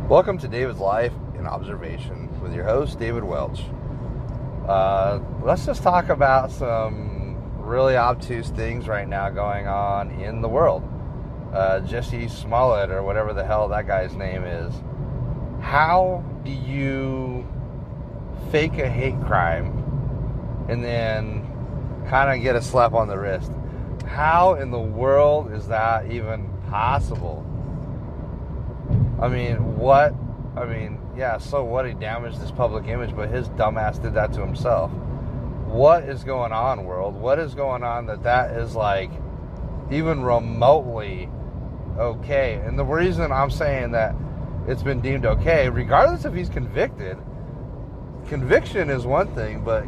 Welcome to David's Life in Observation with your host, David Welch. Let's just talk about some really obtuse things right now going on in the world. Jessie Smollet, or whatever the hell that guy's name is. How do you fake a hate crime and then kind of get a slap on the wrist? How in the world is that even possible? So what? He damaged his public image, but his dumbass did that to himself. What is going on, world? What is going on that is like even remotely okay? And the reason I'm saying that it's been deemed okay, regardless if he's convicted, conviction is one thing, but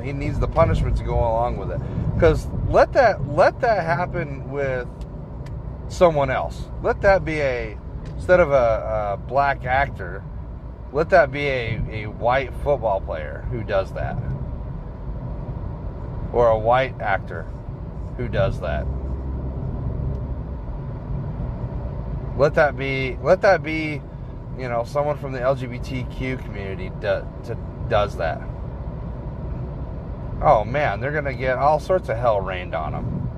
he needs the punishment to go along with it. Because let that happen with someone else. Let that be instead of a black actor, let that be a white football player who does that, or a white actor who does that. Let that be someone from the LGBTQ community does that. Oh man, they're gonna get all sorts of hell rained on them.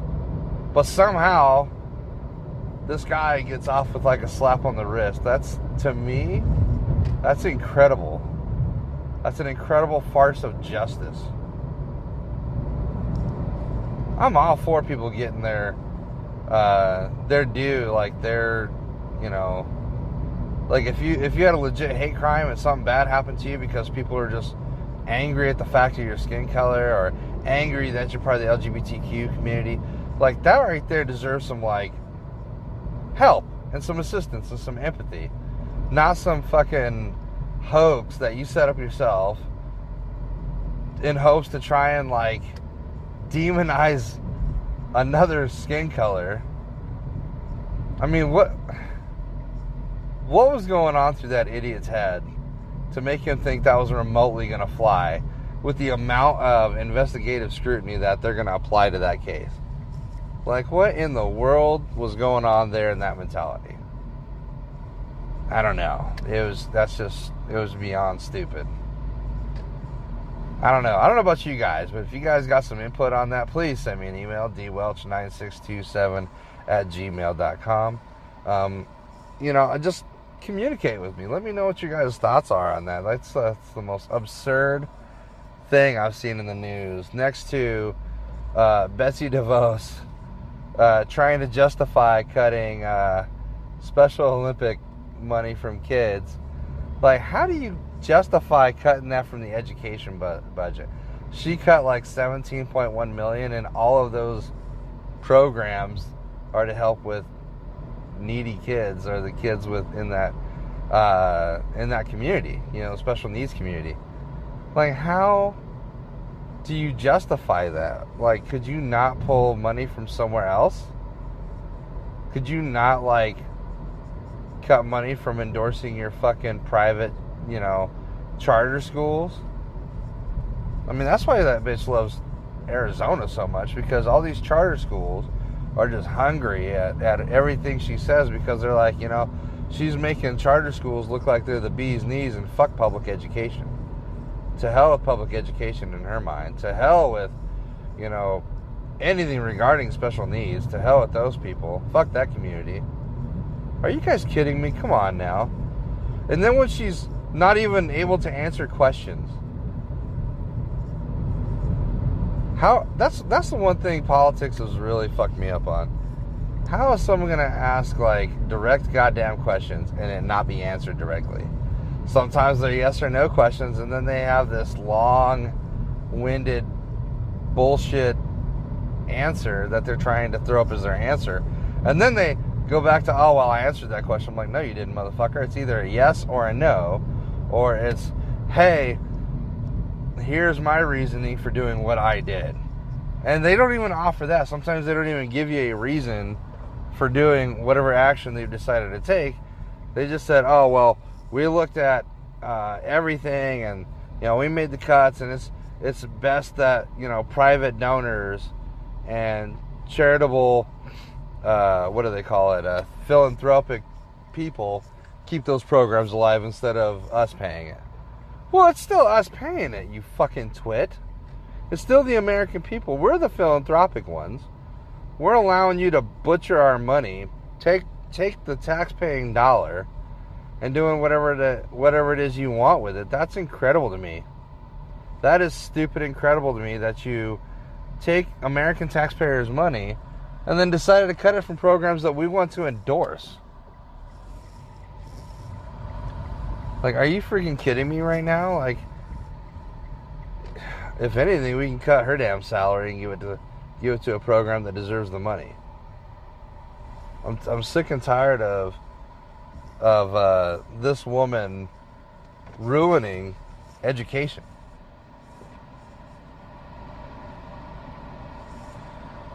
But somehow this guy gets off with like a slap on the wrist. To me, that's incredible. That's an incredible farce of justice. I'm all for people getting their due, like like if you had a legit hate crime and something bad happened to you because people are just angry at the fact of your skin color, or angry that you're part of the LGBTQ community, like that right there deserves some like help and some assistance and some empathy, not some fucking hoax that you set up yourself in hopes to try and like demonize another skin color. I mean, what was going on through that idiot's head to make him think that was remotely going to fly with the amount of investigative scrutiny that they're going to apply to that case? Like, what in the world was going on there in that mentality? I don't know. It was beyond stupid. I don't know about you guys, but if you guys got some input on that, please send me an email, dwelch9627@gmail.com. Just communicate with me. Let me know what your guys' thoughts are on that. That's the most absurd thing I've seen in the news. Next to Betsy DeVos trying to justify cutting Special Olympic money from kids. Like, how do you justify cutting that from the education budget? She cut like $17.1 million, and all of those programs are to help with needy kids, or the kids in that community, special needs community. Like, how do you justify that? Like, could you not pull money from somewhere else? Could you not like cut money from endorsing your fucking private, charter schools? I mean, that's why that bitch loves Arizona so much, because all these charter schools are just hungry at everything she says, because they're like, she's making charter schools look like they're the bee's knees, and fuck public education. To hell with public education in her mind. To hell with, anything regarding special needs. To hell with those people. Fuck that community. Are you guys kidding me? Come on now. And then when she's not even able to answer questions. That's the one thing politics has really fucked me up on. How is someone going to ask like direct goddamn questions and it not be answered directly? Sometimes they're yes or no questions, and then they have this long-winded bullshit answer that they're trying to throw up as their answer. And then they go back to, oh, well, I answered that question. I'm like, no, you didn't, motherfucker. It's either a yes or a no, or it's, hey, here's my reasoning for doing what I did. And they don't even offer that. Sometimes they don't even give you a reason for doing whatever action they've decided to take. They just said, oh, well, we looked at everything, and we made the cuts, and it's best that private donors and charitable, what do they call it, philanthropic people keep those programs alive instead of us paying it. Well, it's still us paying it, you fucking twit. It's still the American people. We're the philanthropic ones. We're allowing you to butcher our money, take the tax-paying dollar, and doing whatever it is you want with it. That's incredible to me. That is stupid incredible to me that you take American taxpayers' money and then decided to cut it from programs that we want to endorse. Like, are you freaking kidding me right now? Like, if anything, we can cut her damn salary and give it to a program that deserves the money. I'm sick and tired of this woman ruining education.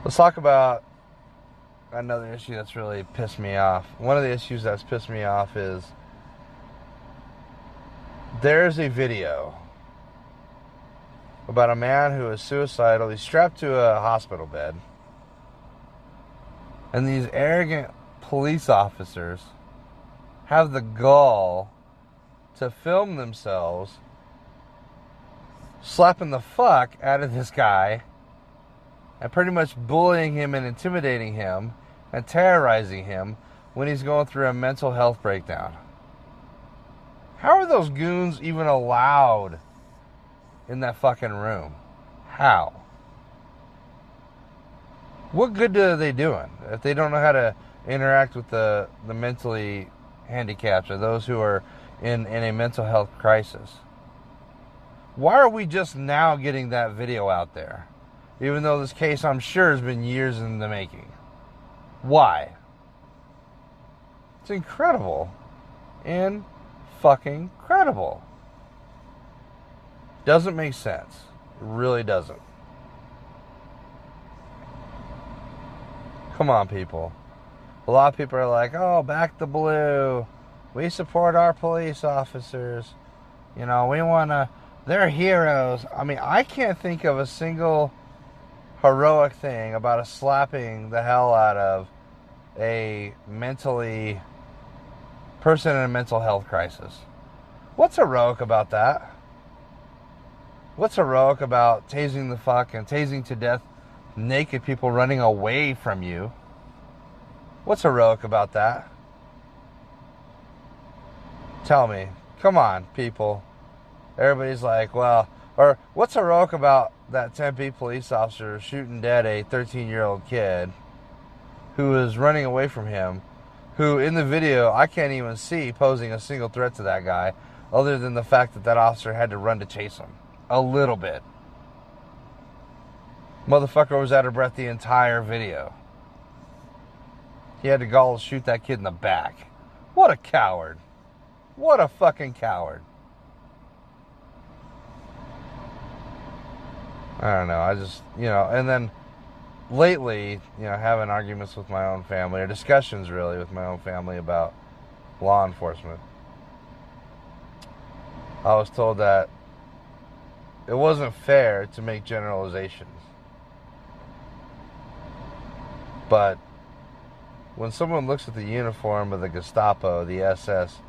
Let's talk about another issue that's really pissed me off. One of the issues that's pissed me off is there's a video about a man who is suicidal. He's strapped to a hospital bed. And these arrogant police officers have the gall to film themselves slapping the fuck out of this guy and pretty much bullying him and intimidating him and terrorizing him when he's going through a mental health breakdown. How are those goons even allowed in that fucking room? How? What good are they doing if they don't know how to interact with the mentally handicapped or those who are in a mental health crisis? Why are we just now getting that video out there? Even though this case, I'm sure, has been years in the making. Why? It's incredible. And fucking credible. Doesn't make sense. It really doesn't. Come on, people. A lot of people are like, oh, back the blue. We support our police officers. You know, we want to... They're heroes. I mean, I can't think of a single heroic thing about a slapping the hell out of a person in a mental health crisis. What's heroic about that? What's heroic about tasing the fuck and tasing to death naked people running away from you? What's heroic about that? Tell me. Come on, people. Everybody's like, well, or what's heroic about that Tempe police officer shooting dead a 13-year-old kid who was running away from him, who in the video I can't even see posing a single threat to that guy other than the fact that that officer had to run to chase him. A little bit. Motherfucker was out of breath the entire video. He had the gall to shoot that kid in the back. What a coward. What a fucking coward. I don't know. I just, and then lately, having arguments with my own family, or discussions really with my own family about law enforcement. I was told that it wasn't fair to make generalizations. But when someone looks at the uniform of the Gestapo, the SS,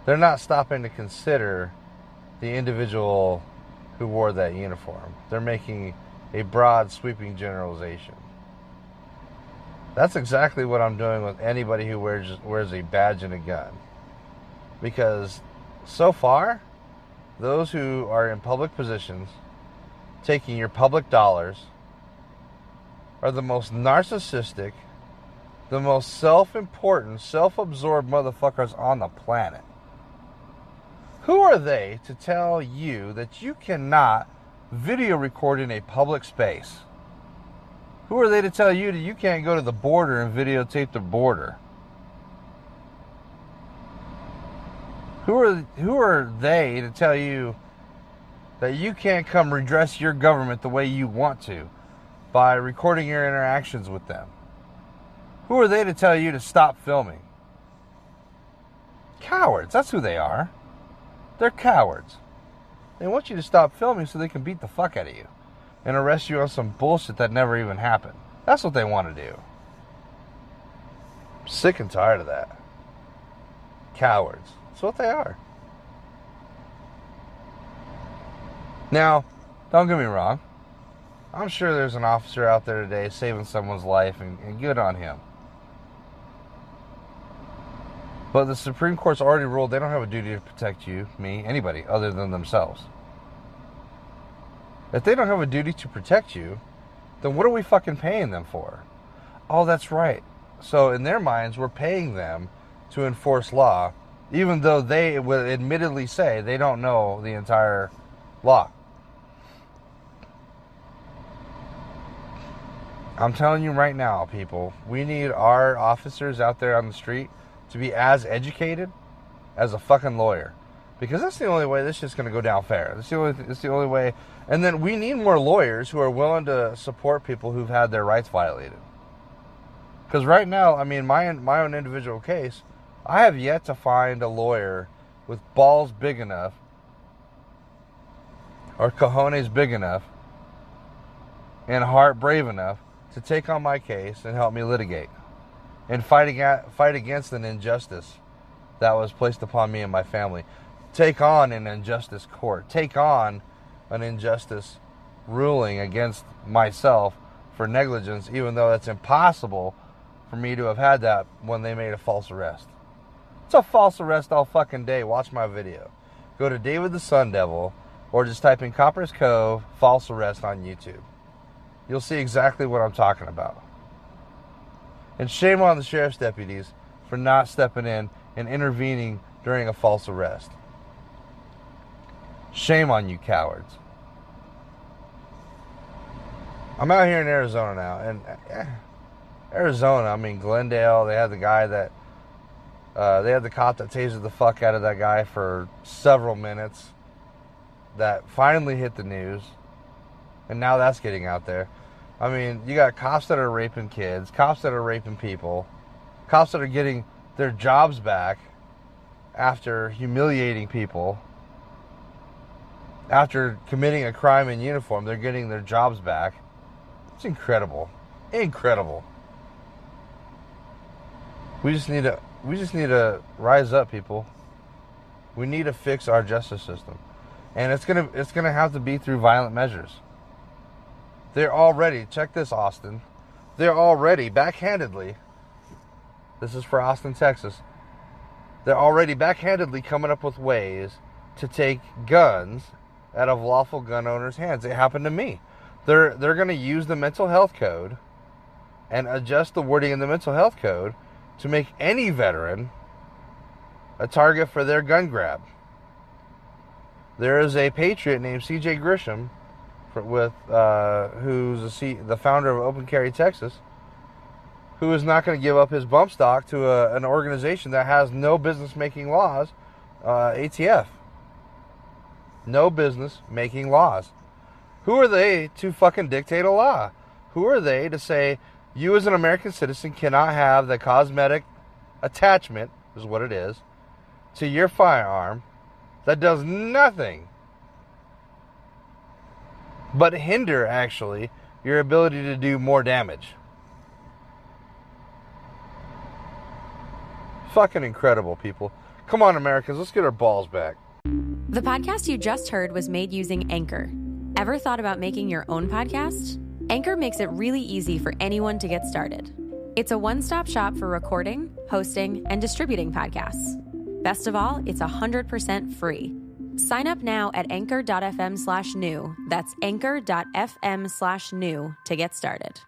they're not stopping to consider the individual who wore that uniform. They're making a broad, sweeping generalization. That's exactly what I'm doing with anybody who wears a badge and a gun. Because so far, those who are in public positions, taking your public dollars, are the most narcissistic, the most self-important, self-absorbed motherfuckers on the planet. Who are they to tell you that you cannot video record in a public space? Who are they to tell you that you can't go to the border and videotape the border? Who are they to tell you that you can't come redress your government the way you want to by recording your interactions with them? Who are they to tell you to stop filming? Cowards. That's who they are. They're cowards. They want you to stop filming so they can beat the fuck out of you and arrest you on some bullshit that never even happened. That's what they want to do. I'm sick and tired of that. Cowards. That's what they are. Now, don't get me wrong. I'm sure there's an officer out there today saving someone's life, and good on him. But the Supreme Court's already ruled they don't have a duty to protect you, me, anybody, other than themselves. If they don't have a duty to protect you, then what are we fucking paying them for? Oh, that's right. So in their minds, we're paying them to enforce law, even though they would admittedly say they don't know the entire law. I'm telling you right now, people, we need our officers out there on the street to be as educated as a fucking lawyer. Because that's the only way this shit's going to go down fair. That's the only way. And then we need more lawyers who are willing to support people who've had their rights violated. Because right now, I mean, my own individual case, I have yet to find a lawyer with balls big enough or cojones big enough and heart brave enough to take on my case and help me litigate and fight against an injustice that was placed upon me and my family. Take on an injustice court. Take on an injustice ruling against myself for negligence, even though it's impossible for me to have had that when they made a false arrest. It's a false arrest all fucking day. Watch my video. Go to David the Sun Devil or just type in Copper's Cove false arrest on YouTube. You'll see exactly what I'm talking about. And shame on the sheriff's deputies for not stepping in and intervening during a false arrest. Shame on you, cowards. I'm out here in Arizona now, and Arizona, I mean, Glendale, they had the guy that, they had the cop that tasered the fuck out of that guy for several minutes. That finally hit the news, and now that's getting out there. I mean, you got cops that are raping kids, cops that are raping people, cops that are getting their jobs back after humiliating people. After committing a crime in uniform, they're getting their jobs back. It's incredible. Incredible. We just need to rise up, people. We need to fix our justice system. And it's gonna have to be through violent measures. They're already, check this, Austin. They're already backhandedly, this is for Austin, Texas. They're already backhandedly coming up with ways to take guns out of lawful gun owners' hands. It happened to me. They're going to use the mental health code and adjust the wording in the mental health code to make any veteran a target for their gun grab. There is a patriot named C.J. Grisham, who's the founder of Open Carry Texas, who is not going to give up his bump stock to an organization that has no business making laws, ATF. No business making laws. Who are they to fucking dictate a law? Who are they to say you as an American citizen cannot have the cosmetic attachment, is what it is, to your firearm that does nothing but hinder, actually, your ability to do more damage? Fucking incredible, people. Come on, Americans, let's get our balls back. The podcast you just heard was made using Anchor. Ever thought about making your own podcast? Anchor makes it really easy for anyone to get started. It's a one-stop shop for recording, hosting, and distributing podcasts. Best of all, it's 100% free. Sign up now at anchor.fm/new. That's anchor.fm/new to get started.